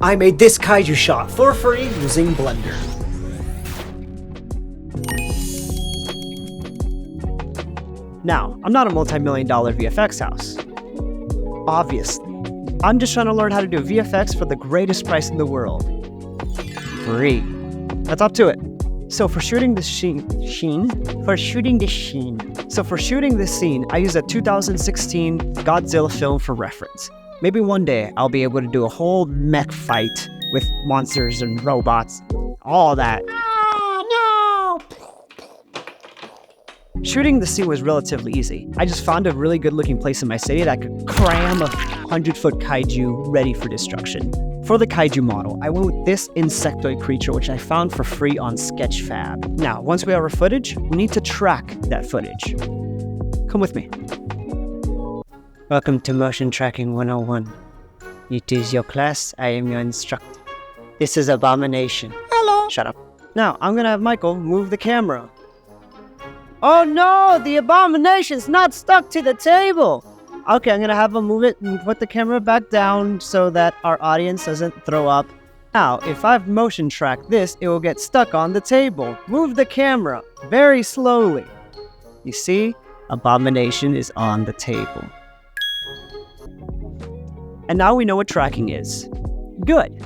I made this kaiju shot for free using Blender. Now, I'm not a multi-million-dollar VFX house. Obviously. I'm just trying to learn how to do VFX for the greatest price in the world. Free. That's up to it. So for shooting this scene, I used a 2016 Godzilla film for reference. Maybe one day I'll be able to do a whole mech fight with monsters and robots, all that. Oh, no! Shooting the scene was relatively easy. I just found a really good looking place in my city that could cram a 100-foot kaiju ready for destruction. For the kaiju model, I went with this insectoid creature which I found for free on Sketchfab. Now, once we have our footage, we need to track that footage. Come with me. Welcome to Motion Tracking 101. It is your class, I am your instructor. This is Abomination. Hello. Shut up. Now, I'm gonna have Michael move the camera. Oh no, the Abomination's not stuck to the table. Okay, I'm gonna have him move it and put the camera back down so that our audience doesn't throw up. Now, if I've motion tracked this, it will get stuck on the table. Move the camera very slowly. You see, Abomination is on the table. And now we know what tracking is. Good,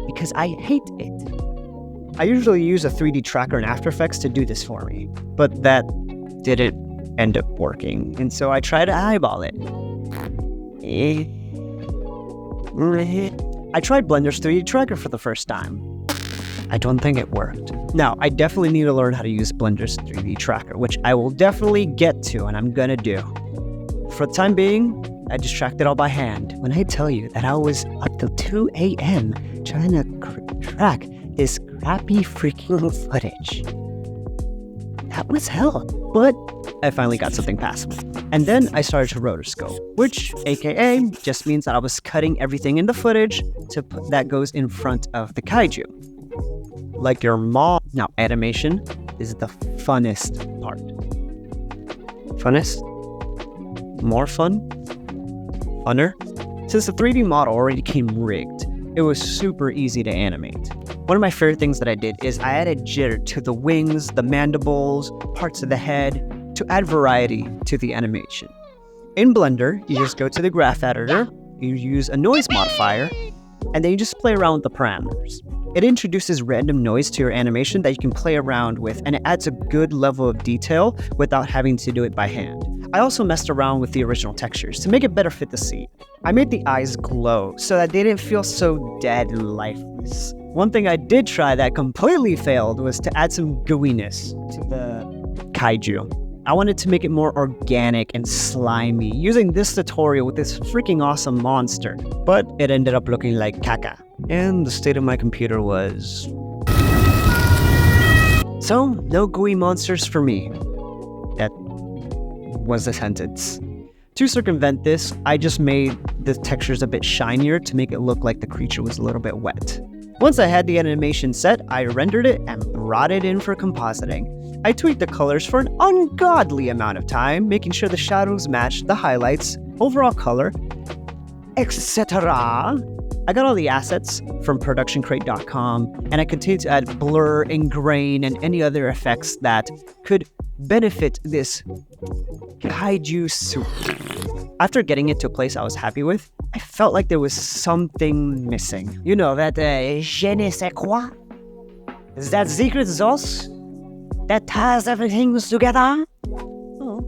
because I hate it. I usually use a 3D tracker in After Effects to do this for me, but that didn't end up working, and so I tried to eyeball it. I tried Blender's 3D tracker for the first time. I don't think it worked. Now, I definitely need to learn how to use Blender's 3D tracker, which I will definitely get to, and I'm gonna do. For the time being, I just tracked it all by hand. When I tell you that I was up till 2 a.m. trying to track this crappy freaking footage. That was hell, but I finally got something passable. And then I started to rotoscope, which AKA just means that I was cutting everything in the footage that goes in front of the kaiju. Like your mom. Now, animation is the funnest part. Funnest? More fun? Funner? Since the 3D model already came rigged, it was super easy to animate. One of my favorite things that I did is I added jitter to the wings, the mandibles, parts of the head, to add variety to the animation. In Blender, you just go to the graph editor, you use a noise modifier, and then you just play around with the parameters. It introduces random noise to your animation that you can play around with, and it adds a good level of detail without having to do it by hand. I also messed around with the original textures to make it better fit the scene. I made the eyes glow so that they didn't feel so dead and lifeless. One thing I did try that completely failed was to add some gooiness to the kaiju. I wanted to make it more organic and slimy, using this tutorial with this freaking awesome monster, but it ended up looking like caca. And the state of my computer was... So, no gooey monsters for me. That was the sentence. To circumvent this, I just made the textures a bit shinier to make it look like the creature was a little bit wet. Once I had the animation set, I rendered it and brought it in for compositing. I tweaked the colors for an ungodly amount of time, making sure the shadows matched the highlights, overall color, etc. I got all the assets from productioncrate.com, and I continued to add blur and grain and any other effects that could benefit this kaiju suit. After getting it to a place I was happy with, I felt like there was something missing. You know, that je ne sais quoi? That secret sauce that ties everything together? Oh.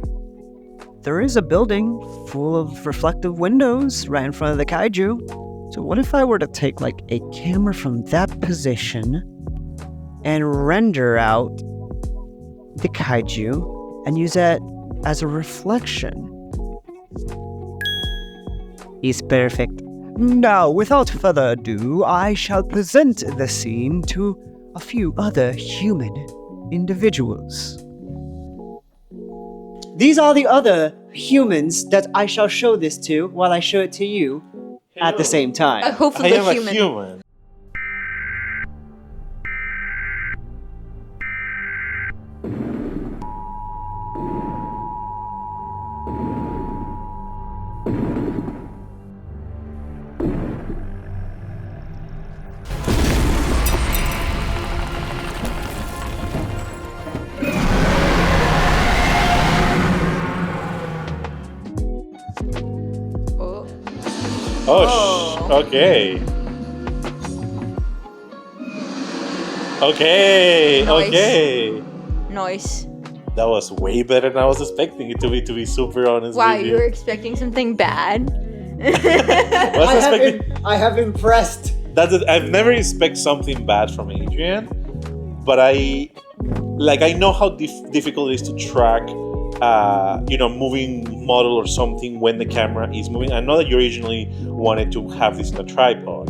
There is a building full of reflective windows right in front of the kaiju. So what if I were to take like a camera from that position and render out the kaiju and use that as a reflection? Is perfect. Now, without further ado, I shall present the scene to a few other human individuals. These are the other humans that I shall show this to while I show it to you at the same time. Hopefully I am human. a human. Okay. Okay. Nice. Okay. Nice. That was way better than I was expecting it to be. To be super honest Wow, with you were expecting something bad. I have impressed. That's it. I've never expected something bad from Adrian, but I know how difficult it is to track, moving model or something when the camera is moving. I know that you originally wanted to have this in a tripod,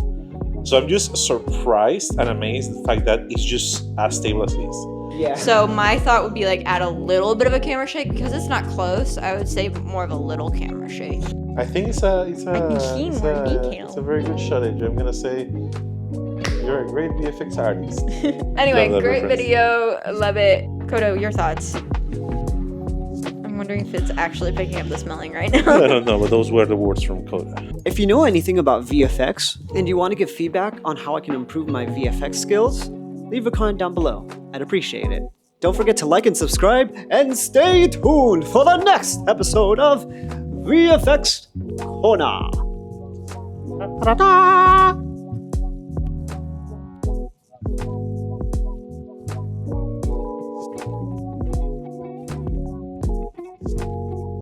so I'm just surprised and amazed at the fact that it's just as stable as it is. Yeah. So my thought would be like add a little bit of a camera shake because it's not close. I would say more of a little camera shake. I think it's a more detail. It's a very good shot, Adrian. I'm gonna say you're a great VFX artist. Anyway, Love that great reference. video. Love it. Kodo, your thoughts? I'm wondering if it's actually picking up the smelling right I now. don't know, but those were the words from Coda. If you know anything about VFX and you want to give feedback on how I can improve my VFX skills, leave a comment down below. I'd appreciate it. Don't forget to like and subscribe, and stay tuned for the next episode of VFX Corner. Ta-da-da!